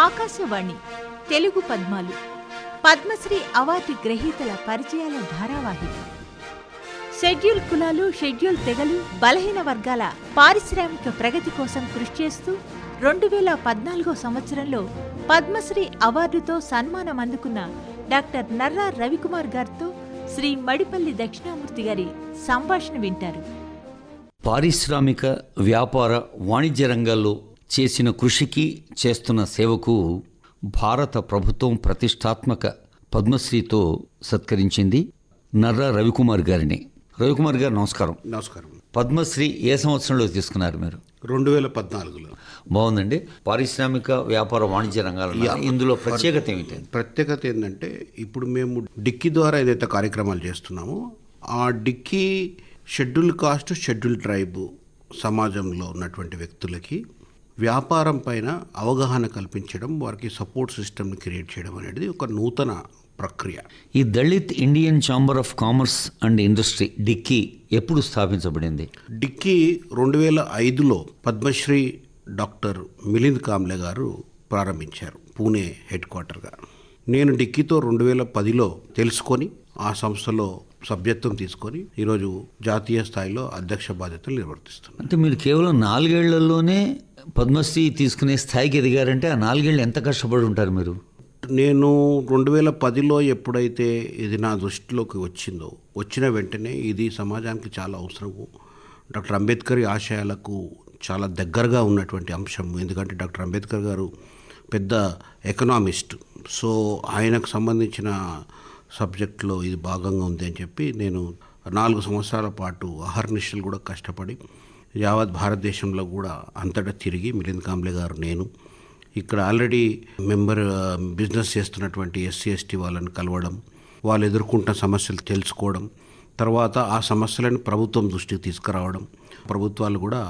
ఆకాశవాణి తెలుగు పద్మాలు పద్మశ్రీ అవార్డు గ్రహీతల పరిచయాల ధారావాహిక. షెడ్యూల్ కులాలు, షెడ్యూల్ తెగలు, బలహీన వర్గాల పారిశ్రామిక ప్రగతి కోసం కృషి చేస్తూ 2014 సంవత్సరంలో పద్మశ్రీ అవార్డుతో సన్మానం అందుకున్న డాక్టర్ నర్రా రవికుమార్ గారితో శ్రీ మడిపల్లి దక్షిణామూర్తి గారి సంభాషణ వింటారు. పారిశ్రామిక, వ్యాపార, వాణిజ్య రంగాల్లో చేసిన కృషికి, చేస్తున్న సేవకు భారత ప్రభుత్వం ప్రతిష్టాత్మక పద్మశ్రీతో సత్కరించింది నర్రా రవికుమార్ గారిని. రవికుమార్ గారు నమస్కారం. నమస్కారం. పద్మశ్రీ ఏ సంవత్సరంలో తీసుకున్నారు మీరు? 2014లో. బాగుందండి. పారిశ్రామిక, వ్యాపార, వాణిజ్య రంగాల్లో ఇందులో ప్రత్యేకత ఏమిటి? ప్రత్యేకత ఏంటంటే, ఇప్పుడు మేము డిక్కీ ద్వారా ఏదైతే కార్యక్రమాలు చేస్తున్నామో ఆ DICCI schedule caste, schedule tribe సమాజంలో ఉన్నటువంటి వ్యక్తులకి వ్యాపారం పైన అవగాహన కల్పించడం, వారికి సపోర్ట్ సిస్టమ్ని క్రియేట్ చేయడం అనేది ఒక నూతన ప్రక్రియ. ఈ Dalit Indian chamber of commerce and industry DICCI ఎప్పుడు స్థాపించబడింది? డిక్కీ 2005లో పద్మశ్రీ డాక్టర్ మిలింద్ కాంబ్లే గారు ప్రారంభించారు, పూణే హెడ్ క్వార్టర్గా. నేను డిక్కీతో 2010లో తెలుసుకొని ఆ సంస్థలో సభ్యత్వం తీసుకొని ఈరోజు జాతీయ స్థాయిలో అధ్యక్ష బాధ్యతలు నిర్వర్తిస్తున్నాను. అంటే మీరు కేవలం 4 ఏళ్లలోనే పద్మశ్రీ తీసుకునే స్థాయికి ఎదిగారంటే ఆ 4 ఏళ్ళు ఎంత కష్టపడి ఉంటారు మీరు? నేను 2010లో ఎప్పుడైతే ఇది నా దృష్టిలోకి వచ్చిందో, వచ్చిన వెంటనే ఇది సమాజానికి చాలా అవసరము, డాక్టర్ అంబేద్కర్ ఆశయాలకు చాలా దగ్గరగా ఉన్నటువంటి అంశం. ఎందుకంటే డాక్టర్ అంబేద్కర్ గారు పెద్ద ఎకనామిస్ట్, సో ఆయనకు సంబంధించిన సబ్జెక్ట్లో ఇది భాగంగా ఉంది అని చెప్పి నేను 4 సంవత్సరాల పాటు అహర్నిశలు కూడా కష్టపడి యావత్ భారతదేశంలో కూడా అంతటా తిరిగి మిలింద్ కాంబ్లే గారు, నేను ఇక్కడ ఆల్రెడీ బిజినెస్ చేస్తున్నటువంటి ఎస్సీ ఎస్టీ వాళ్ళని కలవడం, వాళ్ళు ఎదుర్కొంటున్న సమస్యలు తెలుసుకోవడం, తర్వాత ఆ సమస్యలను ప్రభుత్వం దృష్టికి తీసుకురావడం, ప్రభుత్వాలు కూడా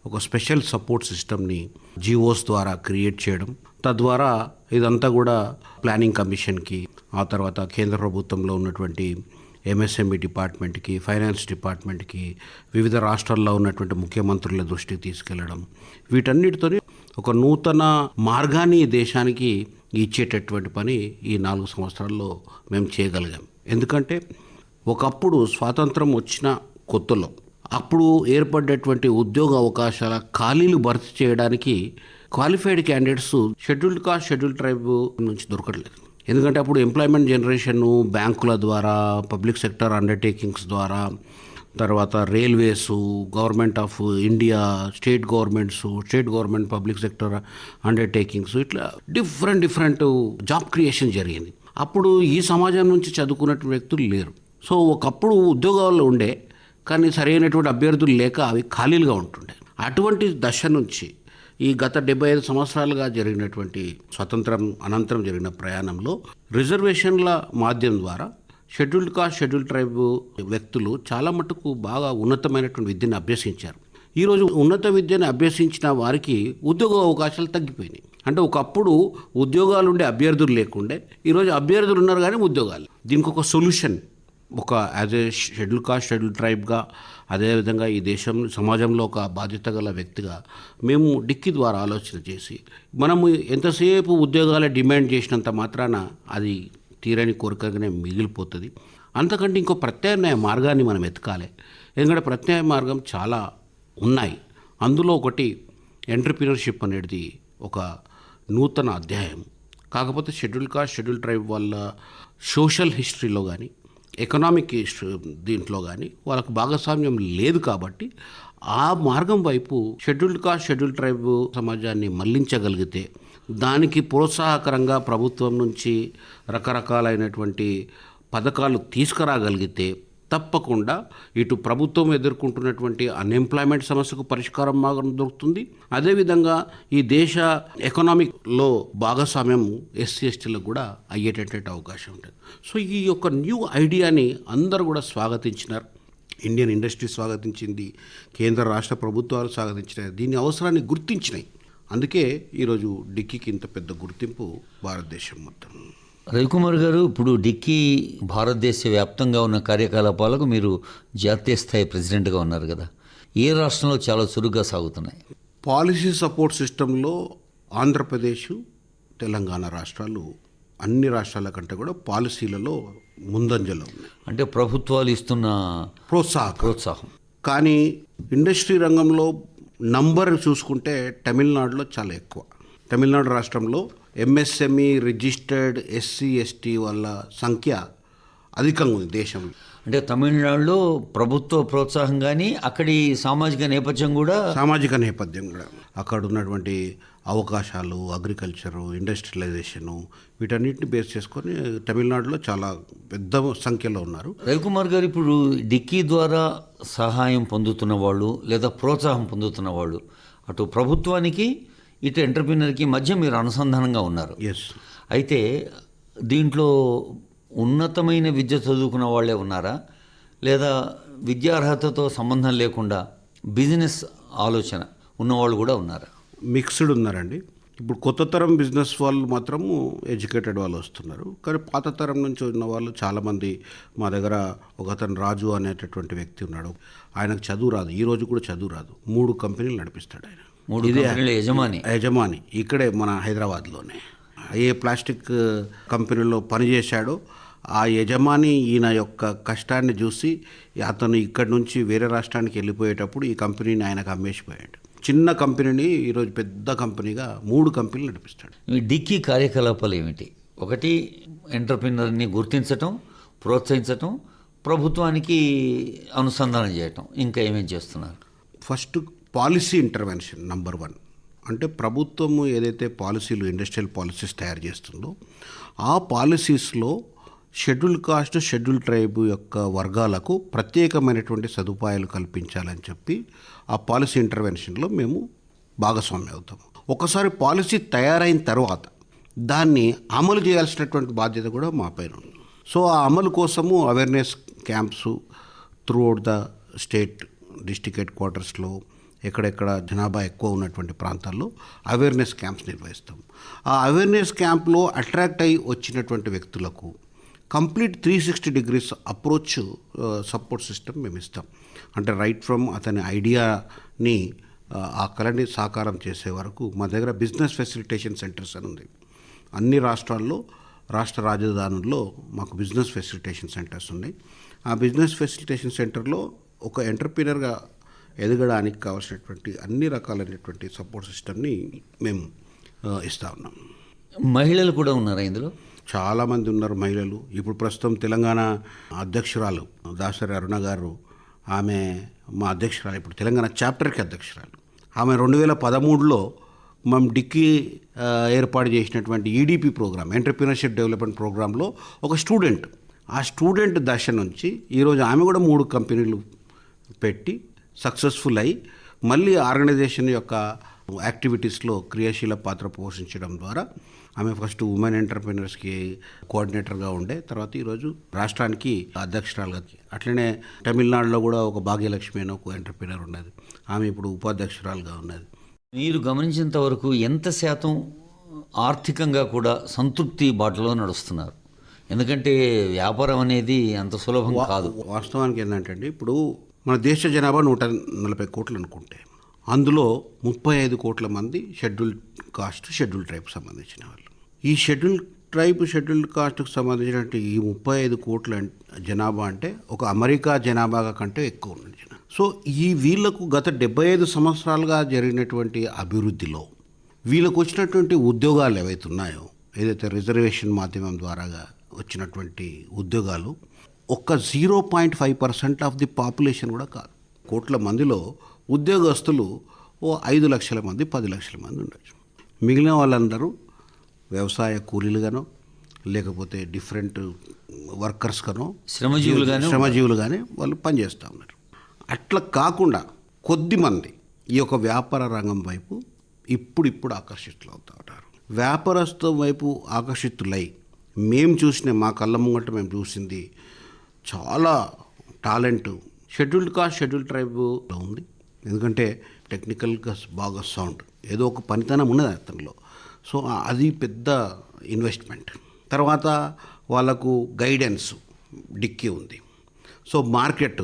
ఒక స్పెషల్ సపోర్ట్ సిస్టమ్ని జీవోస్ ద్వారా క్రియేట్ చేయడం, తద్వారా ఇదంతా కూడా ప్లానింగ్ కమిషన్కి, ఆ తర్వాత కేంద్ర ప్రభుత్వంలో ఉన్నటువంటి ఎంఎస్ఎంఈ డిపార్ట్మెంట్కి, ఫైనాన్స్ డిపార్ట్మెంట్కి, వివిధ రాష్ట్రాల్లో ఉన్నటువంటి ముఖ్యమంత్రుల దృష్టికి తీసుకెళ్లడం, వీటన్నిటితో ఒక నూతన మార్గాన్ని దేశానికి ఇచ్చేటటువంటి పని ఈ 4 సంవత్సరాల్లో మేము చేయగలిగాం. ఎందుకంటే ఒకప్పుడు స్వాతంత్రం వచ్చిన కొత్తలో అప్పుడు ఏర్పడ్డటువంటి ఉద్యోగ అవకాశాల ఖాళీలు భర్తీ చేయడానికి qualified candidates scheduled cost, schedule tribe నుంచి దొరకట్లేదు. ఎందుకంటే అప్పుడు ఎంప్లాయ్మెంట్ జనరేషన్ బ్యాంకుల ద్వారా, పబ్లిక్ సెక్టర్ అండర్టేకింగ్స్ ద్వారా, తర్వాత railways, government of India, state governments, state government public sector undertakings, ఇట్లా డిఫరెంట్ జాబ్ క్రియేషన్ జరిగింది. అప్పుడు ఈ సమాజం నుంచి చదువుకున్నటువంటి వ్యక్తులు లేరు. సో ఒకప్పుడు ఉద్యోగాల్లో ఉండే, కానీ సరైనటువంటి అభ్యర్థులు లేక అవి ఖాళీలుగా ఉంటుండే. అటువంటి దశ నుంచి ఈ గత 75 సంవత్సరాలుగా జరిగినటువంటి స్వతంత్రం అనంతరం జరిగిన ప్రయాణంలో రిజర్వేషన్ల మాధ్యమం ద్వారా షెడ్యూల్డ్ కాస్ట్, షెడ్యూల్ ట్రైబ్ వ్యక్తులు చాలా మటుకు బాగా ఉన్నతమైనటువంటి విద్యను అభ్యసించారు. ఈరోజు ఉన్నత విద్యను అభ్యసించిన వారికి ఉద్యోగ అవకాశాలు తగ్గిపోయినాయి. అంటే ఒకప్పుడు ఉద్యోగాలు ఉండే అభ్యర్థులు లేకుండే, ఈరోజు అభ్యర్థులు ఉన్నారు కానీ ఉద్యోగాలు. దీనికి ఒక సొల్యూషన్, ఒక as a schedule caste, schedule ట్రైబ్గా, అదేవిధంగా ఈ సమాజంలో ఒక బాధ్యత గల వ్యక్తిగా మేము డిక్కీ ద్వారా ఆలోచన చేసి, మనము ఎంతసేపు ఉద్యోగాలే డిమాండ్ చేసినంత మాత్రాన అది తీరని కోరికగానే మిగిలిపోతుంది. అంతకంటే ఇంకో ప్రత్యామ్నాయ మార్గాన్ని మనం ఎతకాలి. ఎందుకంటే ప్రత్యామ్నాయ మార్గం చాలా ఉన్నాయి. అందులో ఒకటి ఎంటర్‌ప్రెన్యూర్‌షిప్ అనేది ఒక నూతన అధ్యాయం. కాకపోతే షెడ్యూల్ కాస్ట్, షెడ్యూల్ ట్రైబ్ వాళ్ళ సోషల్ హిస్టరీలో కానీ, ఎకనామిక్ దీంట్లో కానీ వాళ్ళకు భాగస్వామ్యం లేదు. కాబట్టి ఆ మార్గం వైపు షెడ్యూల్డ్ కాస్ట్, షెడ్యూల్ ట్రైబ్ సమాజాన్ని మళ్లించగలిగితే, దానికి ప్రోత్సాహకరంగా ప్రభుత్వం నుంచి రకరకాలైనటువంటి పథకాలు తీసుకురాగలిగితే తప్పకుండా ఇటు ప్రభుత్వం ఎదుర్కొంటున్నటువంటి అన్ఎంప్లాయ్మెంట్ సమస్యకు పరిష్కారం మార్గం దొరుకుతుంది. అదేవిధంగా ఈ దేశ ఎకనామిక్లో భాగస్వామ్యం ఎస్సీ ఎస్టీలకు కూడా అయ్యేటటువంటి అవకాశం ఉంటుంది. సో ఈ యొక్క న్యూ ఐడియాని అందరూ కూడా స్వాగతించినారు. ఇండియన్ ఇండస్ట్రీ స్వాగతించింది, కేంద్ర రాష్ట్ర ప్రభుత్వాలు స్వాగతించినాయి, దీని అవసరాన్ని గుర్తించినాయి. అందుకే ఈరోజు డిక్కీకి ఇంత పెద్ద గుర్తింపు భారతదేశం మొత్తం. రవికుమార్ గారు, ఇప్పుడు డిక్కీ భారతదేశ వ్యాప్తంగా ఉన్న కార్యకలాపాలకు మీరు జాతీయ స్థాయి ప్రెసిడెంట్గా ఉన్నారు కదా, ఏ రాష్ట్రంలో చాలా చురుగ్గా సాగుతున్నాయి? పాలసీ సపోర్ట్ సిస్టంలో ఆంధ్రప్రదేశ్, తెలంగాణ రాష్ట్రాలు అన్ని రాష్ట్రాల కంటే కూడా పాలసీలలో ముందంజలో ఉన్నాయి. అంటే ప్రభుత్వాలు ఇస్తున్న ప్రోత్సాహం. కానీ ఇండస్ట్రీ రంగంలో నంబర్ చూసుకుంటే తమిళనాడులో చాలా ఎక్కువ. తమిళనాడు రాష్ట్రంలో ఎంఎస్ఎంఈ రిజిస్టర్డ్ ఎస్సీ ఎస్టీ వాళ్ళ సంఖ్య అధికంగా ఉంది దేశంలో. అంటే తమిళనాడులో ప్రభుత్వ ప్రోత్సాహం కానీ అక్కడి సామాజిక నేపథ్యం కూడా అక్కడ ఉన్నటువంటి అవకాశాలు, అగ్రికల్చరు, ఇండస్ట్రియలైజేషను వీటన్నిటిని బేస్ చేసుకొని తమిళనాడులో చాలా పెద్ద సంఖ్యలో ఉన్నారు. రవికుమార్ గారు, ఇప్పుడు డిక్కీ ద్వారా సహాయం పొందుతున్న వాళ్ళు లేదా ప్రోత్సాహం పొందుతున్న వాళ్ళు అటు ప్రభుత్వానికి ఇటు ఎంటర్ప్రినర్కి మధ్య మీరు అనుసంధానంగా ఉన్నారు. ఎస్. అయితే దీంట్లో ఉన్నతమైన విద్య చదువుకున్న వాళ్ళే ఉన్నారా, లేదా విద్యార్హతతో సంబంధం లేకుండా బిజినెస్ ఆలోచన ఉన్నవాళ్ళు కూడా ఉన్నారా? మిక్స్డ్ ఉన్నారండి. ఇప్పుడు కొత్త తరం బిజినెస్ వాళ్ళు మాత్రము ఎడ్యుకేటెడ్ వాళ్ళు వస్తున్నారు. కానీ పాత తరం నుంచి ఉన్న వాళ్ళు చాలామంది మా దగ్గర ఒక అతను రాజు అనేటటువంటి వ్యక్తి ఉన్నాడు. ఆయనకు చదువు రాదు, ఈ రోజు కూడా చదువు రాదు. 3 కంపెనీలు నడిపిస్తాడు ఆయన. 3 కంపెనీల యజమాని ఇక్కడే మన హైదరాబాద్లోనే. ఏ ప్లాస్టిక్ కంపెనీలో పనిచేశాడో ఆ యజమాని ఈయన యొక్క కష్టాన్ని చూసి అతను ఇక్కడి నుంచి వేరే రాష్ట్రానికి వెళ్ళిపోయేటప్పుడు ఈ కంపెనీని ఆయనకు అమ్మేసిపోయాడు. చిన్న కంపెనీని ఈరోజు పెద్ద కంపెనీగా 3 కంపెనీలు నడిపిస్తాడు. ఈ డిక్కీ కార్యకలాపాలు ఏమిటి? ఒకటి, ఎంటర్ప్రినర్ని గుర్తించటం, ప్రోత్సహించటం, ప్రభుత్వానికి అనుసంధానం చేయటం. ఇంకా ఏమేమి చేస్తున్నారు? First policy intervention number 1. అంటే ప్రభుత్వము ఏదైతే పాలసీలు, ఇండస్ట్రియల్ పాలసీస్ తయారు చేస్తుందో ఆ పాలసీస్లో షెడ్యూల్ కాస్ట్, షెడ్యూల్ ట్రైబ్ యొక్క వర్గాలకు ప్రత్యేకమైనటువంటి సదుపాయాలు కల్పించాలని చెప్పి ఆ పాలసీ ఇంటర్వెన్షన్లో మేము భాగస్వామ్యం అవుతాము. ఒకసారి పాలసీ తయారైన తర్వాత దాన్ని అమలు చేయాల్సినటువంటి బాధ్యత కూడా మా పైన ఉంది. సో ఆ అమలు కోసము awareness camps throughout the state, district head క్వార్టర్స్లో ఎక్కడెక్కడ జనాభా ఎక్కువ ఉన్నటువంటి ప్రాంతాల్లో అవేర్నెస్ క్యాంప్స్ నిర్వహిస్తాం. ఆ అవేర్నెస్ క్యాంప్లో అట్రాక్ట్ అయ్యి వచ్చినటువంటి వ్యక్తులకు complete 360 degrees approach support system మేము ఇస్తాం. అంటే రైట్ ఫ్రమ్ అతని ఐడియాని ఆ కళని సాకారం చేసే వరకు మా దగ్గర బిజినెస్ ఫెసిలిటేషన్ సెంటర్స్ అని ఉంది. అన్ని రాష్ట్రాల్లో, రాష్ట్ర రాజధానుల్లో మాకు బిజినెస్ ఫెసిలిటేషన్ సెంటర్స్ ఉన్నాయి. ఆ బిజినెస్ ఫెసిలిటేషన్ సెంటర్లో ఒక ఎంటర్ప్రీనర్గా ఎదగడానికి కావాల్సినటువంటి అన్ని రకాలైనటువంటి సపోర్ట్ సిస్టమ్ని మేము ఇస్తూ ఉన్నాం. మహిళలు కూడా ఉన్నారా ఇందులో? చాలామంది ఉన్నారు మహిళలు. ఇప్పుడు ప్రస్తుతం తెలంగాణ అధ్యక్షురాలు దాసరి అరుణ గారు, ఆమె మా అధ్యక్షురాలు, ఇప్పుడు తెలంగాణ చాప్టర్కి అధ్యక్షురాలు. ఆమె 2013లో మేము డిక్కీ ఏర్పాటు చేసినటువంటి ఈడీపీ ప్రోగ్రామ్, ఎంటర్ప్రీనర్షిప్ డెవలప్మెంట్ ప్రోగ్రాంలో ఒక స్టూడెంట్. ఆ స్టూడెంట్ దశ నుంచి ఈరోజు ఆమె కూడా 3 కంపెనీలు పెట్టి సక్సెస్ఫుల్ అయ్యి మళ్ళీ ఆర్గనైజేషన్ యొక్క యాక్టివిటీస్లో క్రియాశీల పాత్ర పోషించడం ద్వారా ఆమె ఫస్ట్ ఉమెన్ ఎంటర్ప్రీనర్స్కి కోఆర్డినేటర్గా ఉండే, తర్వాత ఈరోజు రాష్ట్రానికి అధ్యక్షురాలుగా. అట్లనే తమిళనాడులో కూడా ఒక భాగ్యలక్ష్మి అని ఒక ఎంటర్ప్రీనర్ ఉన్నది, ఆమె ఇప్పుడు ఉపాధ్యక్షురాలుగా ఉన్నది. మీరు గమనించినంత వరకు ఎంత శాతం ఆర్థికంగా కూడా సంతృప్తి బాటలో నడుస్తున్నారు? ఎందుకంటే వ్యాపారం అనేది అంత సులభం కాదు. వాస్తవానికి ఏంటంటే అండి, ఇప్పుడు మన దేశ జనాభా 140 కోట్లు అనుకుంటే అందులో 35 కోట్ల మంది షెడ్యూల్ కాస్ట్, షెడ్యూల్ ట్రైబ్ సంబంధించిన వాళ్ళు. ఈ షెడ్యూల్ ట్రైబ్, షెడ్యూల్ కాస్ట్కి సంబంధించినటువంటి ఈ 35 కోట్ల జనాభా అంటే ఒక అమెరికా జనాభా కంటే ఎక్కువ ఉన్న జనాభా. సో వీళ్లకు గత 75 సంవత్సరాలుగా జరిగినటువంటి అభివృద్ధిలో వీళ్ళకు వచ్చినటువంటి ఉద్యోగాలు ఏవైతే ఉన్నాయో, ఏదైతే రిజర్వేషన్ మాధ్యమం ద్వారా వచ్చినటువంటి ఉద్యోగాలు ఒక్క 0.5% ఆఫ్ ది పాపులేషన్ కూడా కాదు. కోట్ల మందిలో ఉద్యోగస్తులు 5 లక్షల మంది, 10 లక్షల మంది ఉండొచ్చు. మిగిలిన వాళ్ళందరూ వ్యవసాయ కూలీలుగానో లేకపోతే డిఫరెంట్ వర్కర్స్గానో, శ్రమజీవులుగానే వాళ్ళు పనిచేస్తూ ఉన్నారు. అట్లా కాకుండా కొద్దిమంది ఈ యొక్క వ్యాపార రంగం వైపు ఇప్పుడు ఆకర్షితులు అవుతూ ఉంటారు. వ్యాపారస్తుల వైపు ఆకర్షితులై మేము చూసిన, మా కళ్ళ ముంగట మేము చూసింది చాలా టాలెంట్ షెడ్యూల్డ్ కాస్ట్, షెడ్యూల్ ట్రైబ్లో ఉంది. ఎందుకంటే టెక్నికల్గా బాగా సౌండ్, ఏదో ఒక పనితనం ఉన్నది అతనిలో. సో అది పెద్ద ఇన్వెస్ట్మెంట్. తర్వాత వాళ్ళకు గైడెన్స్ డిక్కీ ఉంది. సో మార్కెట్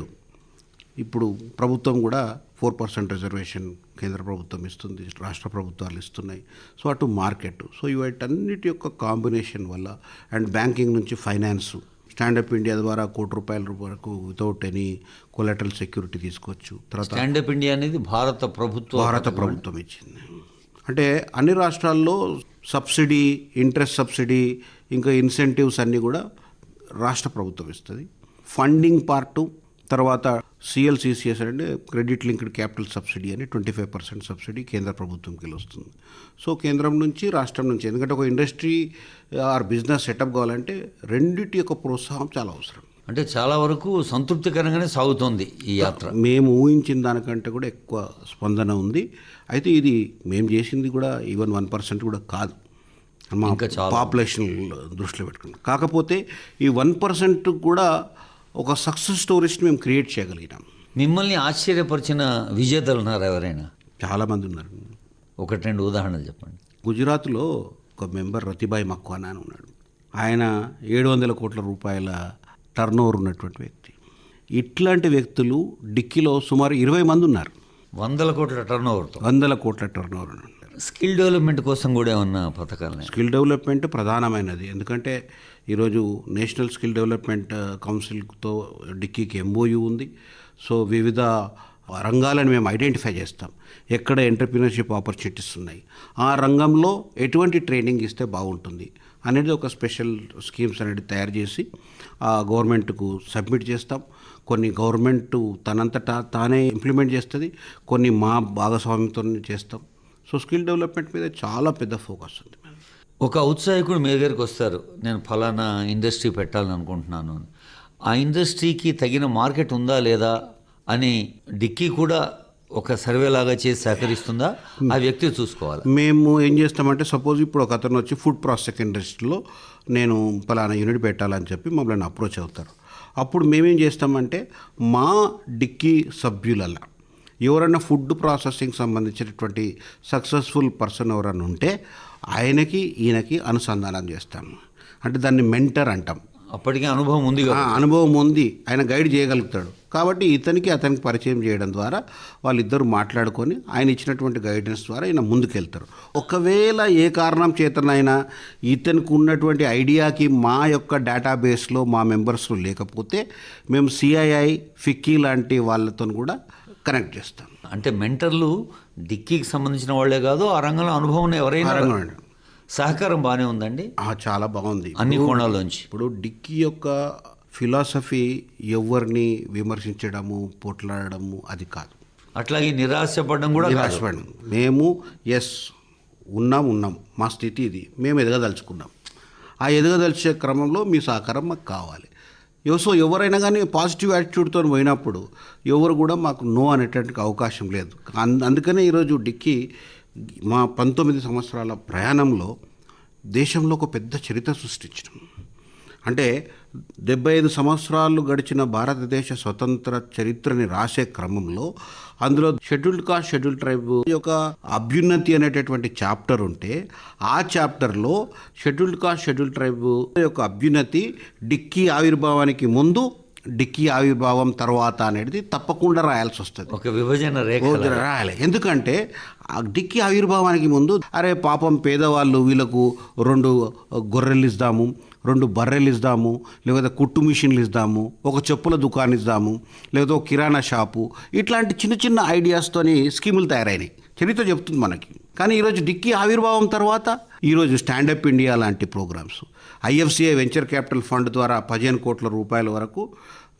ఇప్పుడు ప్రభుత్వం కూడా 4% రిజర్వేషన్ కేంద్ర ప్రభుత్వం ఇస్తుంది, రాష్ట్ర ప్రభుత్వాలు ఇస్తున్నాయి. సో అటు మార్కెట్, సో వీటన్నిటి యొక్క కాంబినేషన్ వల్ల అండ్ బ్యాంకింగ్ నుంచి ఫైనాన్స్, స్టాండప్ ఇండియా ద్వారా ₹1,00,00,000 వరకు వితౌట్ ఎనీ కొలాటరల్ సెక్యూరిటీ తీసుకోవచ్చు. తర్వాత స్టాండప్ ఇండియా అనేది భారత ప్రభుత్వం ఇచ్చింది. అంటే అన్ని రాష్ట్రాల్లో సబ్సిడీ, ఇంట్రెస్ట్ సబ్సిడీ, ఇంకా ఇన్సెంటివ్స్ అన్నీ కూడా రాష్ట్ర ప్రభుత్వం ఇస్తుంది. ఫండింగ్ పార్టు, తర్వాత CLCCS అంటే క్రెడిట్ లింక్డ్ క్యాపిటల్ సబ్సిడీ అని 25% సబ్సిడీ కేంద్ర ప్రభుత్వంకి వస్తుంది. సో కేంద్రం నుంచి రాష్ట్రం నుంచి, ఎందుకంటే ఒక ఇండస్ట్రీ ఆర్ బిజినెస్ సెటప్ కావాలంటే రెండిటి యొక్క ప్రోత్సాహం చాలా అవసరం. అంటే చాలా వరకు సంతృప్తికరంగానే సాగుతోంది ఈ యాత్ర. మేము ఊహించిన దానికంటే కూడా ఎక్కువ స్పందన ఉంది. అయితే ఇది మేము చేసింది కూడా ఈవెన్ 1% కూడా కాదు, మా పాపులేషన్ దృష్టిలో పెట్టుకున్నాం. కాకపోతే ఈ 1% కూడా ఒక సక్సెస్ స్టోరీస్ని మేము క్రియేట్ చేయగలిగినాం. మిమ్మల్ని ఆశ్చర్యపరిచిన విజేతలు ఉన్నారు ఎవరైనా? చాలామంది ఉన్నారు. 1-2 ఉదాహరణలు చెప్పండి. గుజరాత్లో ఒక మెంబర్ రతిబాయి మక్వానా అని ఉన్నాడు. ఆయన 700 కోట్ల రూపాయల టర్న్ ఓవర్ ఉన్నటువంటి వ్యక్తి. ఇట్లాంటి వ్యక్తులు డిక్కీలో సుమారు 20 మంది ఉన్నారు. 100 కోట్ల టర్న్ ఓవర్తో 100 కోట్ల టర్న్ ఓవర్ ఉన్నారు. స్కిల్ డెవలప్మెంట్ కోసం కూడా ఏమన్నా పథకాలు? స్కిల్ డెవలప్మెంట్ ప్రధానమైనది. ఎందుకంటే ఈరోజు నేషనల్ స్కిల్ డెవలప్మెంట్ కౌన్సిల్తో డిక్కీకి MOU ఉంది. సో వివిధ రంగాలను మేము ఐడెంటిఫై చేస్తాం, ఎక్కడ ఎంటర్ప్రినర్షిప్ ఆపర్చునిటీస్ ఉన్నాయి, ఆ రంగంలో ఎటువంటి ట్రైనింగ్ ఇస్తే బాగుంటుంది అనేది ఒక స్పెషల్ స్కీమ్స్ అనేది తయారు చేసి గవర్నమెంట్కు సబ్మిట్ చేస్తాం. కొన్ని గవర్నమెంట్ తనంతటా తానే ఇంప్లిమెంట్ చేస్తుంది, కొన్ని మా భాగస్వామ్యంతో చేస్తాం. సో స్కిల్ డెవలప్మెంట్ మీద చాలా పెద్ద ఫోకస్ ఉంది. ఒక ఔత్సాహికుడు మీ దగ్గరికి వస్తారు, నేను ఫలానా ఇండస్ట్రీ పెట్టాలని అనుకుంటున్నాను, ఆ ఇండస్ట్రీకి తగిన మార్కెట్ ఉందా లేదా అని డిక్కీ కూడా ఒక సర్వే లాగా చేసి సహకరిస్తుందా? ఆ వ్యక్తి చూసుకోవాలి. మేము ఏం చేస్తామంటే, సపోజ్ ఇప్పుడు ఒక అతను వచ్చి ఫుడ్ ప్రాసెసింగ్ ఇండస్ట్రీలో నేను ఫలానా యూనిట్ పెట్టాలని చెప్పి మమ్మల్ని అప్రోచ్ అవుతారు. అప్పుడు మేమేం చేస్తామంటే, మా డిక్కీ సభ్యులలా ఎవరైనా ఫుడ్ ప్రాసెసింగ్ సంబంధించినటువంటి సక్సెస్ఫుల్ పర్సన్ ఎవరైనా ఉంటే ఆయనకి ఈయనకి అనుసంధానం చేస్తాము. అంటే దాన్ని మెంటర్ అంటాం. అప్పటికే అనుభవం ఉంది, అనుభవం ఉంది, ఆయన గైడ్ చేయగలుగుతాడు. కాబట్టి అతనికి పరిచయం చేయడం ద్వారా వాళ్ళిద్దరూ మాట్లాడుకొని ఆయన ఇచ్చినటువంటి గైడెన్స్ ద్వారా ఈయన ముందుకెళ్తారు. ఒకవేళ ఏ కారణం చేతనైనా ఇతనికి ఉన్నటువంటి ఐడియాకి మా యొక్క డేటాబేస్లో మా మెంబర్స్ లేకపోతే మేము CII, FICCI లాంటి వాళ్ళతో కూడా కనెక్ట్ చేస్తాం. అంటే మెంటర్లు డిక్కీకి సంబంధించిన వాళ్ళే కాదు, ఆ రంగంలో అనుభవం ఎవరైనా సహకారం బాగానే ఉందండి. చాలా బాగుంది అన్ని కోణాల్లోంచి. ఇప్పుడు డిక్కీ యొక్క ఫిలాసఫీ ఎవరిని విమర్శించడము, పోట్లాడము అది కాదు. అట్లాగే నిరాశపడడం కూడా నిరాశపడడం. మేము ఉన్నాం, మా స్థితి ఇది, మేము ఎదగదలుచుకున్నాం. ఆ ఎదగదలిచే క్రమంలో మీ సహకారం మాకు కావాలి. సో ఎవరైనా కానీ పాజిటివ్ యాటిట్యూడ్తో పోయినప్పుడు ఎవరు కూడా మాకు నో అనేటువంటి అవకాశం లేదు. అందుకనే ఈరోజు డిక్కీ మా 19 సంవత్సరాల ప్రయాణంలో దేశంలో ఒక పెద్ద చరిత్ర సృష్టించడం. అంటే 75 సంవత్సరాలు గడిచిన భారతదేశ స్వతంత్ర చరిత్రని రాసే క్రమంలో అందులో షెడ్యూల్డ్ కాస్ట్, షెడ్యూల్డ్ ట్రైబ్ యొక్క అభ్యున్నతి అనేటటువంటి చాప్టర్ ఉంటే, ఆ చాప్టర్లో షెడ్యూల్డ్ కాస్ట్, షెడ్యూల్డ్ ట్రైబ్ యొక్క అభ్యున్నతి డిక్కీ ఆవిర్భావానికి ముందు, డిక్కీ ఆవిర్భావం తర్వాత అనేది తప్పకుండా రాయాల్సి వస్తుంది. ఒక విభజన రేఖ రాయాలి. ఎందుకంటే డిక్కీ ఆవిర్భావానికి ముందు అరే పాపం పేదవాళ్ళు, వీళ్ళకు 2 గొర్రెలు ఇద్దాము, 2 బర్రెలు ఇద్దాము, లేకపోతే కుట్టు మిషన్లు ఇద్దాము, ఒక చెప్పుల దుకాణం ఇద్దాము, లేకపోతే ఒక కిరాణా షాపు, ఇట్లాంటి చిన్న చిన్న ఐడియాస్తోని స్కీములు తయారైనాయి. చరిత్ర చెప్తుంది మనకి. కానీ ఈరోజు డిక్కీ ఆవిర్భావం తర్వాత ఈరోజు స్టాండప్ ఇండియా లాంటి programmes, IFCI venture capital fund ద్వారా 15 కోట్ల రూపాయల వరకు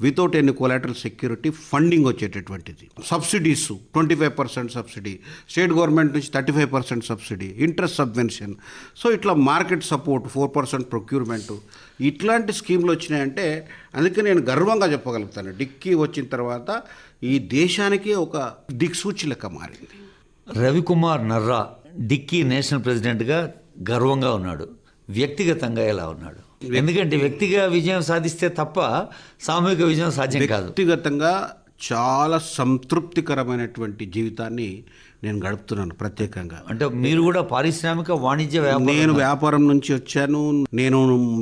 without any collateral security funding వచ్చేటటువంటిది. సబ్సిడీస్ 25% సబ్సిడీ, స్టేట్ గవర్నమెంట్ నుంచి 35% సబ్సిడీ, ఇంట్రెస్ట్ సబ్వెన్షన్. సో ఇట్లా మార్కెట్ సపోర్ట్, 4% ప్రొక్యూర్మెంట్, ఇట్లాంటి స్కీమ్లు వచ్చినాయంటే అందుకే నేను గర్వంగా చెప్పగలుగుతాను, డిక్కీ వచ్చిన తర్వాత ఈ దేశానికి ఒక దిక్సూచి లెక్క మారింది. రవికుమార్ నర్రా డిక్కీ నేషనల్ ప్రెసిడెంట్గా గర్వంగా ఉన్నాడు. వ్యక్తిగతంగా ఎలా ఉన్నాడు? ఎందుకంటే వ్యక్తిగా విజయం సాధిస్తే తప్ప సామూహిక విజయం సాధ్యం కాదు. వ్యక్తిగతంగా చాలా సంతృప్తికరమైనటువంటి జీవితాన్ని నేను గడుపుతున్నాను ప్రత్యేకంగా. అంటే మీరు కూడా పారిశ్రామిక వాణిజ్య నేను వ్యాపారం నుంచి వచ్చాను. నేను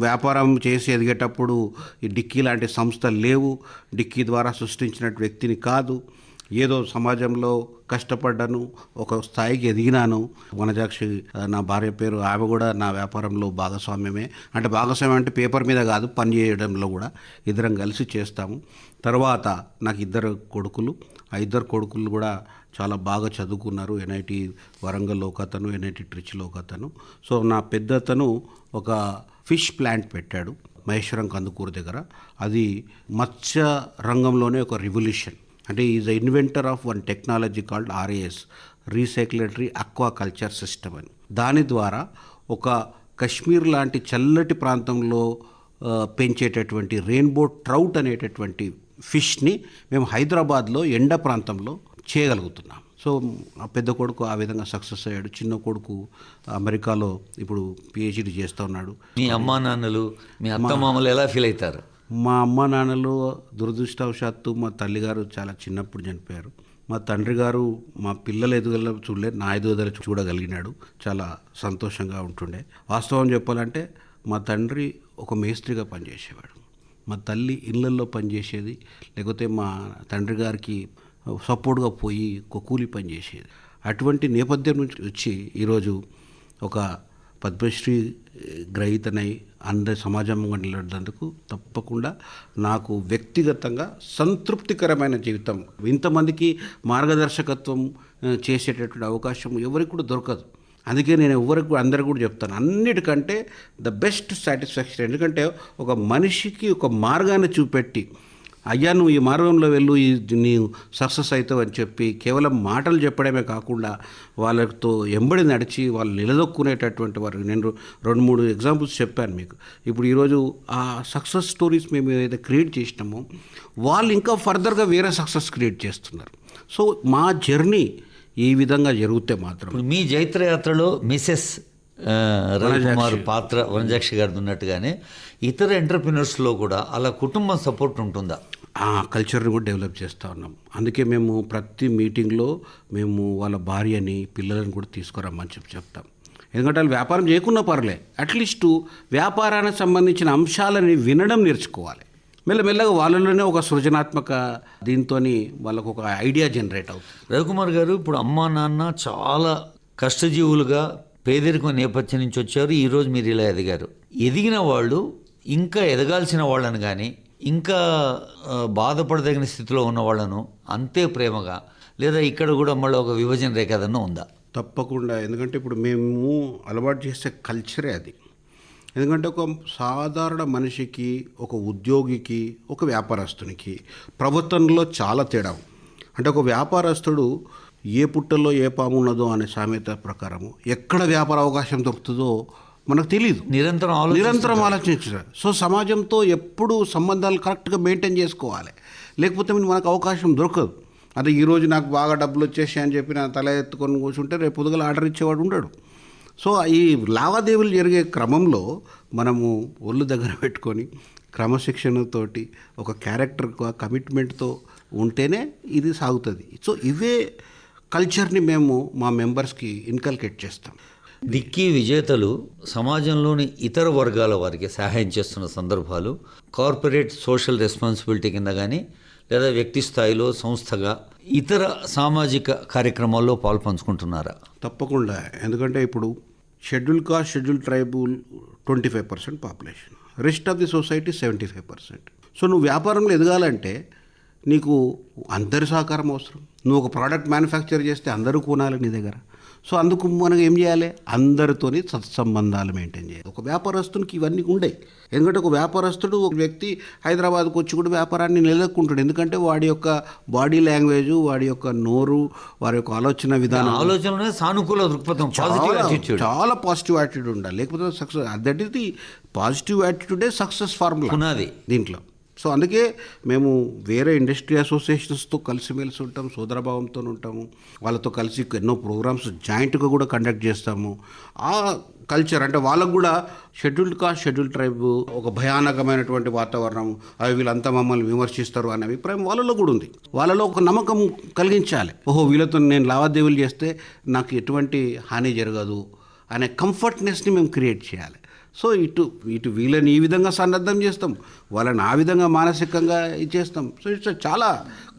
వ్యాపారం చేసి ఎదిగేటప్పుడు ఈ డిక్కీ లాంటి సంస్థలు లేవు. డిక్కీ ద్వారా సృష్టించిన వ్యక్తిని కాదు. ఏదో సమాజంలో కష్టపడ్డాను, ఒక స్థాయికి ఎదిగినాను. వనజాక్షి నా భార్య పేరు, ఆమె కూడా నా వ్యాపారంలో భాగస్వామ్యమే. అంటే భాగస్వామ్యం అంటే పేపర్ మీద కాదు, పని చేయడంలో కూడా ఇద్దరం కలిసి చేస్తాము. తర్వాత నాకు ఇద్దరు కొడుకులు, ఆ ఇద్దరు కొడుకులు కూడా చాలా బాగా చదువుకున్నారు. ఎన్ఐటి వరంగల్లో ఒక అతను, ఎన్ఐటి ట్రిచ్లో ఒక అతను. సో నా పెద్దతను ఒక ఫిష్ ప్లాంట్ పెట్టాడు మహేశ్వరం కందుకూరు దగ్గర. అది మత్స్య రంగంలోనే ఒక రివల్యూషన్. అంటే is the inventor of one technology called RAS, recirculatory aquaculture system అని. దాని ద్వారా ఒక కశ్మీర్ లాంటి చల్లటి ప్రాంతంలో పెంచేటటువంటి రెయిన్బో ట్రౌట్ అనేటటువంటి ఫిష్ని మేము హైదరాబాద్లో ఎండ ప్రాంతంలో చేయగలుగుతున్నాం. సో ఆ పెద్ద కొడుకు ఆ విధంగా సక్సెస్ అయ్యాడు. చిన్న కొడుకు అమెరికాలో ఇప్పుడు PhD చేస్తూ ఉన్నాడు. మీ అమ్మా నాన్నలు, మీ అత్తమామలు ఎలా ఫీల్ అవుతారు? మా అమ్మ నాన్నలు దురదృష్టవశాత్తు మా తల్లిగారు చాలా చిన్నప్పుడు చనిపోయారు. మా తండ్రి గారు మా పిల్లల ఎదుగుదల చూడలేదు, నా ఎదుగుదల చూడగలిగినాడు. చాలా సంతోషంగా ఉంటుండే. వాస్తవం చెప్పాలంటే మా తండ్రి ఒక మేస్త్రిగా పనిచేసేవాడు, మా తల్లి ఇళ్ళల్లో పనిచేసేది, లేకపోతే మా తండ్రి గారికి సపోర్ట్గా పోయి కూలి పని చేసేది. అటువంటి నేపథ్యం నుంచి వచ్చి ఈరోజు ఒక పద్మశ్రీ గ్రహీతనై అందరి సమాజంగా నిలబడినందుకు తప్పకుండా నాకు వ్యక్తిగతంగా సంతృప్తికరమైన జీవితం, ఇంతమందికి మార్గదర్శకత్వం చేసేటటువంటి అవకాశం ఎవరికి కూడా దొరకదు. అందుకే నేను అందరికి కూడా చెప్తాను, అన్నిటికంటే ద బెస్ట్ సాటిస్ఫాక్షన్. ఎందుకంటే ఒక మనిషికి ఒక మార్గాన్ని చూపెట్టి, అయ్యా నువ్వు ఈ మార్గంలో వెళ్ళు, నీవు సక్సెస్ అవుతావు అని చెప్పి కేవలం మాటలు చెప్పడమే కాకుండా వాళ్ళతో ఎంబడి నడిచి వాళ్ళు నిలదొక్కునేటటువంటి వారు. నేను 2-3 ఎగ్జాంపుల్స్ చెప్పాను మీకు. ఇప్పుడు ఈరోజు ఆ సక్సెస్ స్టోరీస్ మేము ఏదైతే క్రియేట్ చేసినామో వాళ్ళు ఇంకా ఫర్దర్గా వేరే సక్సెస్ క్రియేట్ చేస్తున్నారు. సో మా జర్నీ ఈ విధంగా జరిగితే మాత్రం. మీ జైత్రయాత్రలో మిసెస్ రవికుమార్ పాత్ర వనజాక్షి గారిది ఉన్నట్టుగానే ఇతర ఎంటర్ప్రినర్స్లో కూడా అలా కుటుంబం సపోర్ట్ ఉంటుందా? ఆ కల్చర్ని కూడా డెవలప్ చేస్తూ ఉన్నాం. అందుకే మేము ప్రతి మీటింగ్లో మేము వాళ్ళ భార్యని పిల్లలను కూడా తీసుకురమ్మని చెప్తాం. ఎందుకంటే వాళ్ళు వ్యాపారం చేయకున్నా పర్లే, అట్లీస్ట్ వ్యాపారానికి సంబంధించిన అంశాలని వినడం నేర్చుకోవాలి. మెల్లమెల్లగా వాళ్ళలోనే ఒక సృజనాత్మక దీంతో వాళ్ళకు ఒక ఐడియా జనరేట్ అవుతుంది. రవికుమార్ గారు, ఇప్పుడు అమ్మా నాన్న చాలా కష్టజీవులుగా పేదరికం నేపథ్యం నుంచి వచ్చారు. ఈరోజు మీరు ఇలా ఎదిగారు. ఎదిగిన వాళ్ళు ఇంకా ఎదగాల్సిన వాళ్ళని కానీ, ఇంకా బాధపడదగిన స్థితిలో ఉన్న వాళ్ళను అంతే ప్రేమగా, లేదా ఇక్కడ కూడా మళ్ళీ ఒక విభజన రేఖ ఏదన్నా ఉందా? తప్పకుండా. ఎందుకంటే ఇప్పుడు మేము అలవాటు చేసే కల్చరే అది. ఎందుకంటే ఒక సాధారణ మనిషికి, ఒక ఉద్యోగికి, ఒక వ్యాపారస్తునికి ప్రవర్తనలో చాలా తేడా. అంటే ఒక వ్యాపారస్తుడు ఏ పుట్టల్లో ఏ పాము ఉన్నదో అనే సామెత ప్రకారము ఎక్కడ వ్యాపార అవకాశం దొరుకుతుందో మనకు తెలియదు. నిరంతరం ఆలోచించారు. సో సమాజంతో ఎప్పుడు సంబంధాలు కరెక్ట్గా మెయింటైన్ చేసుకోవాలి, లేకపోతే మనకు అవకాశం దొరకదు. అదే ఈరోజు నాకు బాగా డబ్బులు వచ్చేసాయి అని చెప్పి నా తల ఎత్తుకొని కూర్చుంటే రేపు పొద్దుగల ఆర్డర్ ఇచ్చేవాడు ఉండడు. సో ఈ లావాదేవీలు జరిగే క్రమంలో మనము ఒళ్ళు దగ్గర పెట్టుకొని క్రమశిక్షణతోటి ఒక క్యారెక్టర్ కమిట్మెంట్తో ఉంటేనే ఇది సాగుతుంది. సో ఇవే కల్చర్ని మేము మా మెంబర్స్కి ఇన్కల్కేట్ చేస్తాం. డిక్కీ విజేతలు సమాజంలోని ఇతర వర్గాల వారికి సహాయం చేస్తున్న సందర్భాలు కార్పొరేట్ సోషల్ రెస్పాన్సిబిలిటీ కింద కానీ, లేదా వ్యక్తి స్థాయిలో సంస్థగా ఇతర సామాజిక కార్యక్రమాల్లో పాల్పంచుకుంటున్నారా? తప్పకుండా. ఎందుకంటే ఇప్పుడు schedule caste, schedule tribal 25% population, rest of the society 75%. So నువ్వు వ్యాపారంలో ఎదగాలంటే నీకు అందరి సహకారం అవసరం. నువ్వు ఒక ప్రోడక్ట్ మ్యానుఫ్యాక్చర్ చేస్తే అందరూ కొనాలి నీ దగ్గర. సో అందుకు మనం ఏం చేయాలి? అందరితోని సత్సంబంధాలు మెయింటైన్ చేయాలి. ఒక వ్యాపారస్తునికి ఇవన్నీ ఉండేవి. ఎందుకంటే ఒక వ్యాపారస్తుడు, ఒక వ్యక్తి హైదరాబాద్కు వచ్చి కూడా వ్యాపారాన్ని నిలదొక్కుంటాడు. ఎందుకంటే వాడి యొక్క బాడీ లాంగ్వేజ్, వాడి యొక్క నోరు, వారి యొక్క ఆలోచన విధానం, ఆలోచన సానుకూల దృక్పథం, చాలా పాజిటివ్ యాటిట్యూడ్ ఉండాలి. లేకపోతే success, that is the positive యాటిట్యూడే సక్సెస్ ఫార్ములా ఉన్నది దీంట్లో. సో అందుకే మేము వేరే ఇండస్ట్రీ అసోసియేషన్స్తో కలిసిమెలిసి ఉంటాం, సోదరభావంతో ఉంటాము. వాళ్ళతో కలిసి ఎన్నో ప్రోగ్రామ్స్ జాయింట్గా కూడా కండక్ట్ చేస్తాము. ఆ కల్చర్ అంటే వాళ్ళకు కూడా షెడ్యూల్డ్ కాస్ట్ షెడ్యూల్డ్ ట్రైబ్ ఒక భయానకమైనటువంటి వాతావరణం, అవి వీళ్ళంతా మమ్మల్ని విమర్శిస్తారు అనే అభిప్రాయం వాళ్ళలో కూడా ఉంది. వాళ్ళలో ఒక నమ్మకం కలిగించాలి. ఓహో, వీళ్ళతో నేను లావాదేవీలు చేస్తే నాకు ఎటువంటి హాని జరగదు అనే కంఫర్ట్నెస్ని మేము క్రియేట్ చేయాలి. సో ఇటు వీళ్ళని ఈ విధంగా సన్నద్ధం చేస్తాం, వాళ్ళని ఆ విధంగా మానసికంగా ఇచ్చేస్తాం. సో ఇట్స్ చాలా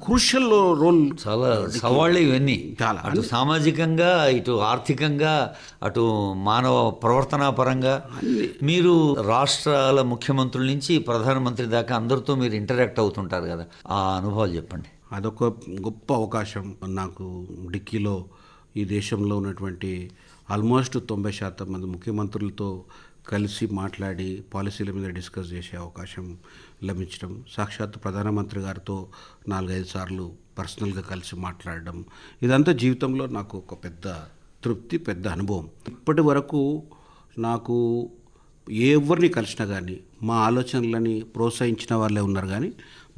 క్రూషియల్ రోల్. చాలా సవాళ్ళు ఇవన్నీ. చాలా. అటు సామాజికంగా, ఇటు ఆర్థికంగా, అటు మానవ ప్రవర్తనా పరంగా. మీరు రాష్ట్రాల ముఖ్యమంత్రుల నుంచి ప్రధానమంత్రి దాకా అందరితో మీరు ఇంటరాక్ట్ అవుతుంటారు కదా, ఆ అనుభవాలు చెప్పండి. అదొక గొప్ప అవకాశం నాకు. డిక్కీలో ఈ దేశంలో ఉన్నటువంటి ఆల్మోస్ట్ 90% మంది ముఖ్యమంత్రులతో కలిసి మాట్లాడి పాలసీల మీద డిస్కస్ చేసే అవకాశం లభించడం, సాక్షాత్ ప్రధానమంత్రి గారితో 4-5 సార్లు పర్సనల్గా కలిసి మాట్లాడడం, ఇదంతా జీవితంలో నాకు ఒక పెద్ద తృప్తి, పెద్ద అనుభవం. ఇప్పటి వరకు నాకు ఎవరిని కలిసినా కానీ మా ఆలోచనలని ప్రోత్సహించిన వాళ్ళే ఉన్నారు, కానీ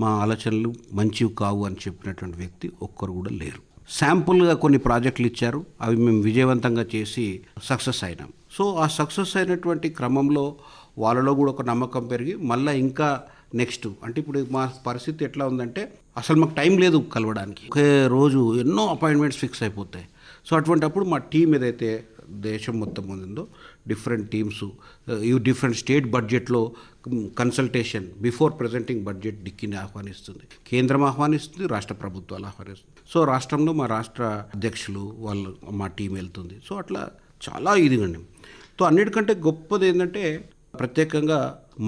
మా ఆలోచనలు మంచివి కావు అని చెప్పినటువంటి వ్యక్తి ఒక్కరు కూడా లేరు. శాంపుల్గా కొన్ని ప్రాజెక్టులు ఇచ్చారు, అవి మేము విజయవంతంగా చేసి సక్సెస్ అయినాం. సో ఆ సక్సెస్ అయినటువంటి క్రమంలో వాళ్ళలో కూడా ఒక నమ్మకం పెరిగి మళ్ళీ ఇంకా నెక్స్ట్ అంటే ఇప్పుడు మా పరిస్థితి ఎట్లా ఉందంటే అసలు మాకు టైం లేదు కలవడానికి. ఒకే రోజు ఎన్నో అపాయింట్మెంట్స్ ఫిక్స్ అయిపోతాయి. సో అటువంటప్పుడు మా టీం ఏదైతే దేశం మొత్తం ఉందో డిఫరెంట్ టీమ్స్ ఈ డిఫరెంట్ స్టేట్ బడ్జెట్లో కన్సల్టేషన్ బిఫోర్ ప్రజెంటింగ్ బడ్జెట్ డిక్కీని ఆహ్వానిస్తుంది, కేంద్రం ఆహ్వానిస్తుంది, రాష్ట్ర ప్రభుత్వాలు ఆహ్వానిస్తుంది. సో రాష్ట్రంలో మా రాష్ట్ర అధ్యక్షులు వాళ్ళు మా టీం వెళ్తుంది. సో అట్లా చాలా ఇదిగండి. సో అన్నిటికంటే గొప్పది ఏంటంటే ప్రత్యేకంగా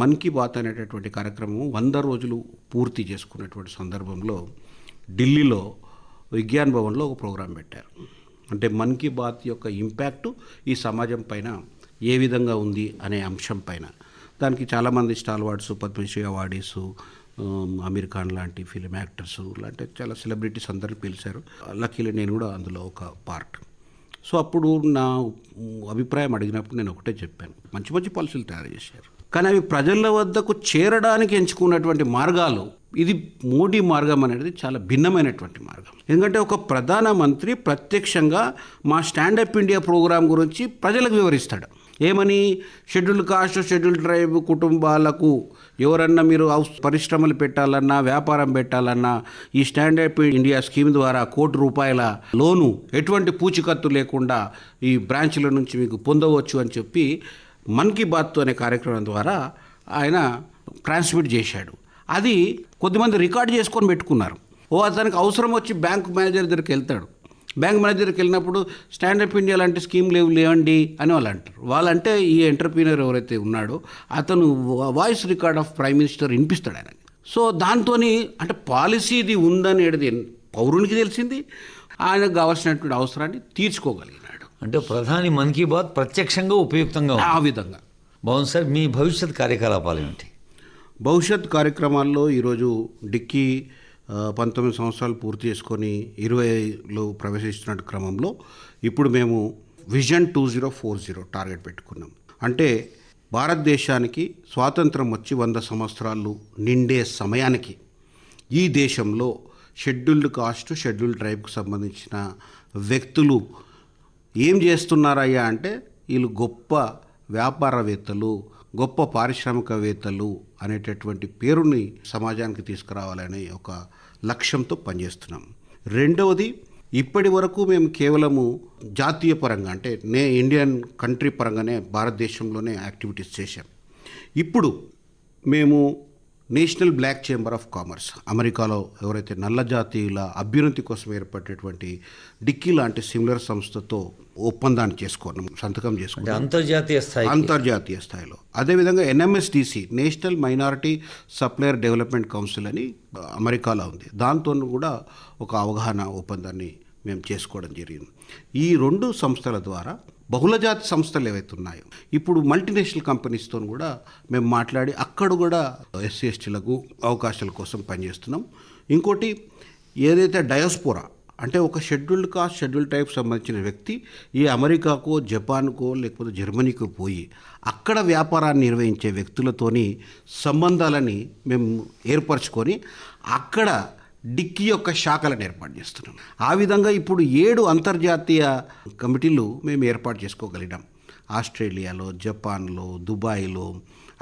మన్ కీ బాత్ అనేటటువంటి కార్యక్రమం 100 రోజులు పూర్తి చేసుకున్నటువంటి సందర్భంలో ఢిల్లీలో విజ్ఞాన్ భవన్లో ఒక ప్రోగ్రాం పెట్టారు. అంటే మన్ కీ బాత్ యొక్క ఇంపాక్టు ఈ సమాజం పైన ఏ విధంగా ఉంది అనే అంశం పైన. దానికి చాలామంది స్టాల్వార్డ్స్, పద్మశ్రీ అవార్డీసు, అమీర్ ఖాన్ లాంటి ఫిలిం యాక్టర్స్ లాంటి చాలా సెలబ్రిటీస్ అందరిని పిలిచారు. లక్కీలీ నేను కూడా అందులో ఒక పార్ట్. సో అప్పుడు నా అభిప్రాయం అడిగినప్పుడు నేను ఒకటే చెప్పాను, మంచి మంచి పాలసీలు తయారు చేశారు, కానీ అవి ప్రజల వద్దకు చేరడానికి ఎంచుకున్నటువంటి మార్గాలు, ఇది మోడీ మార్గం అనేది చాలా భిన్నమైనటువంటి మార్గం. ఎందుకంటే ఒక ప్రధానమంత్రి ప్రత్యక్షంగా మా స్టాండప్ ఇండియా ప్రోగ్రాం గురించి ప్రజలకు వివరిస్తాడు. ఏమని? షెడ్యూల్డ్ కాస్ట్ షెడ్యూల్డ్ ట్రైబ్ కుటుంబాలకు ఎవరన్నా మీరు పరిశ్రమలు పెట్టాలన్నా, వ్యాపారం పెట్టాలన్నా ఈ స్టాండప్ ఇండియా స్కీమ్ ద్వారా ₹1,00,00,000 లోను ఎటువంటి పూచికత్తు లేకుండా ఈ బ్రాంచ్ల నుంచి మీకు పొందవచ్చు అని చెప్పి మన్ కీ బాత్ అనే కార్యక్రమం ద్వారా ఆయన ట్రాన్స్మిట్ చేశాడు. అది కొద్దిమంది రికార్డ్ చేసుకొని పెట్టుకున్నారు. అతనికి అవసరం వచ్చి బ్యాంక్ మేనేజర్ దగ్గరికి వెళ్తాడు. బ్యాంక్ మేనేజర్కి వెళ్ళినప్పుడు స్టాండప్ ఇండియా లాంటి స్కీమ్ లేవండి అని వాళ్ళు అంటారు. వాళ్ళంటే ఈ ఎంటర్ప్రీనర్ ఎవరైతే ఉన్నాడో అతను voice record of prime minister వినిపిస్తాడు ఆయన. సో దాంతో అంటే పాలసీది ఉందనేది పౌరునికి తెలిసింది, ఆయనకు కావాల్సినటువంటి అవసరాన్ని తీర్చుకోగలిగినాడు. అంటే ప్రధాని మన్ కీ బాత్ ప్రత్యక్షంగా ఉపయుక్తంగా ఆ విధంగా. బాగుంది సార్. మీ భవిష్యత్ కార్యకలాపాలు ఏమిటి? భవిష్యత్ కార్యక్రమాల్లో ఈరోజు డిక్కీ 19 సంవత్సరాలు పూర్తి చేసుకొని 20లో ప్రవేశిస్తున్న క్రమంలో ఇప్పుడు మేము విజన్ 2040 టార్గెట్ పెట్టుకున్నాం. అంటే భారతదేశానికి స్వాతంత్రం వచ్చి 100 సంవత్సరాలు నిండే సమయానికి ఈ దేశంలో షెడ్యూల్డ్ కాస్ట్ షెడ్యూల్డ్ ట్రైబ్కి సంబంధించిన వ్యక్తులు ఏం చేస్తున్నారయ్యా అంటే వీళ్ళు గొప్ప వ్యాపారవేత్తలు, గొప్ప పారిశ్రామికవేత్తలు అనేటటువంటి పేరుని సమాజానికి తీసుకురావాలనే ఒక లక్ష్యంతో పనిచేస్తున్నాం. రెండవది, ఇప్పటి వరకు మేము కేవలము జాతీయ పరంగా అంటే ఇండియన్ కంట్రీ పరంగానే భారతదేశంలోనే యాక్టివిటీస్ చేశాం. ఇప్పుడు మేము national black chamber of commerce, అమెరికాలో ఎవరైతే నల్ల జాతీయుల అభ్యున్నతి కోసం ఏర్పడేటువంటి డిక్కీ లాంటి సిమిలర్ సంస్థతో ఒప్పందాన్ని చేసుకున్నాం, సంతకం చేసుకున్నాం అంతర్జాతీయ స్థాయిలో. అదేవిధంగా NMSDC, national minority supplier development council అని అమెరికాలో ఉంది, దాంతో కూడా ఒక అవగాహన ఒప్పందాన్ని మేము చేసుకోవడం జరిగింది. ఈ 2 సంస్థల ద్వారా బహుళజాతి సంస్థలు ఏవైతే ఉన్నాయో ఇప్పుడు మల్టీనేషనల్ కంపెనీస్తో కూడా మేము మాట్లాడి అక్కడ కూడా SC/STలకు అవకాశాల కోసం పనిచేస్తున్నాం. ఇంకోటి ఏదైతే డయాస్పోరా అంటే ఒక షెడ్యూల్డ్ కాస్ట్ షెడ్యూల్డ్ టైప్ సంబంధించిన వ్యక్తి ఈ అమెరికాకో, జపాన్కో లేకపోతే జర్మనీకో పోయి అక్కడ వ్యాపారాన్ని నిర్వహించే వ్యక్తులతోని సంబంధాలని మేము ఏర్పరచుకొని అక్కడ డిక్కీ యొక్క శాఖలను ఏర్పాటు చేస్తున్నాం. ఆ విధంగా ఇప్పుడు 7 అంతర్జాతీయ కమిటీలు మేము ఏర్పాటు చేసుకోగలిగాం. ఆస్ట్రేలియాలో, జపాన్లో, దుబాయ్లో,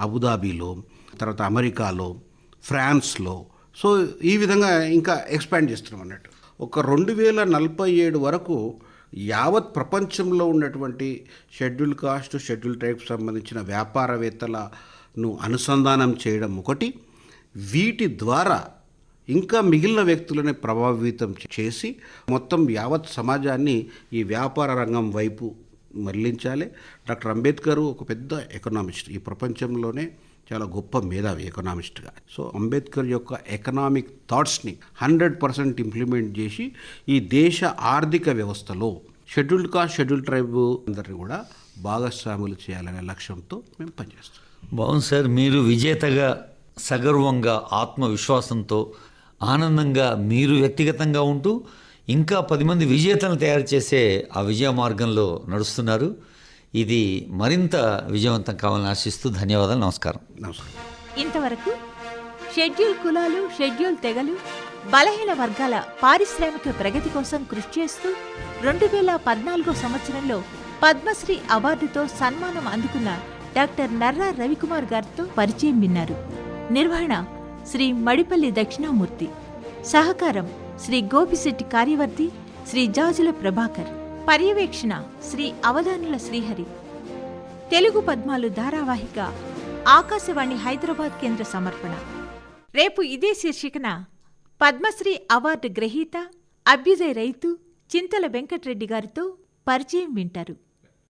అబుదాబీలో, తర్వాత అమెరికాలో, ఫ్రాన్స్లో. సో ఈ విధంగా ఇంకా ఎక్స్పాండ్ చేస్తున్నాం అన్నట్టు. ఒక 2047 వరకు యావత్ ప్రపంచంలో ఉన్నటువంటి షెడ్యూల్ కాస్ట్, షెడ్యూల్ ట్రైబ్ సంబంధించిన వ్యాపారవేత్తలను అనుసంధానం చేయడం ఒకటి, వీటి ద్వారా ఇంకా మిగిలిన వ్యక్తులని ప్రభావితం చేసి మొత్తం యావత్ సమాజాన్ని ఈ వ్యాపార రంగం వైపు మరలించాలి. డాక్టర్ అంబేద్కర్ ఒక పెద్ద ఎకనామిస్ట్, ఈ ప్రపంచంలోనే చాలా గొప్ప మేధావి ఎకనామిస్ట్గా. సో అంబేద్కర్ యొక్క ఎకనామిక్ థాట్స్ని 100% ఇంప్లిమెంట్ చేసి ఈ దేశ ఆర్థిక వ్యవస్థలో షెడ్యూల్డ్ కాస్ట్, షెడ్యూల్ ట్రైబ్ అందరినీ కూడా భాగస్వాములు చేయాలనే లక్ష్యంతో మేము పనిచేస్తాం. బాగుంది సార్. మీరు విజేతగా, సగర్వంగా, ఆత్మవిశ్వాసంతో, ఆనందంగా మీరు వ్యక్తిగతంగా ఉంటూ ఇంకా 10 మంది విజేతలను తయారు చేసే ఆ విజయ మార్గంలో నడుస్తున్నారు. ఇది మరింత విజయవంతం కావాలని ఆశిస్తూ ధన్యవాదాలు. నమస్కారం. నమస్కారం. ఇంతవరకు షెడ్యూల్ కులాలు, షెడ్యూల్ తెగలు, బలహీన వర్గాల పారిశ్రామిక ప్రగతి కోసం కృషి చేస్తూ 2014 సంవత్సరంలో పద్మశ్రీ అవార్డుతో సన్మానం అందుకున్న డాక్టర్ నర్రా రవికుమార్ గారితో పరిచయం విన్నారు. నిర్వహణ శ్రీ మడిపల్లి దక్షిణామూర్తి. సహకారం శ్రీ గోపిశెట్టి కార్యవర్తి, శ్రీ జాజుల ప్రభాకర్. పర్యవేక్షణ శ్రీ అవధానుల శ్రీహరి. తెలుగు పద్మాలు ధారావాహిక ఆకాశవాణి హైదరాబాద్ కేంద్ర సమర్పణ. రేపు ఇదే శీర్షికన పద్మశ్రీ అవార్డు గ్రహీత, అభ్యుదయ రైతు చింతల వెంకట్రెడ్డి గారితో పరిచయం వింటారు.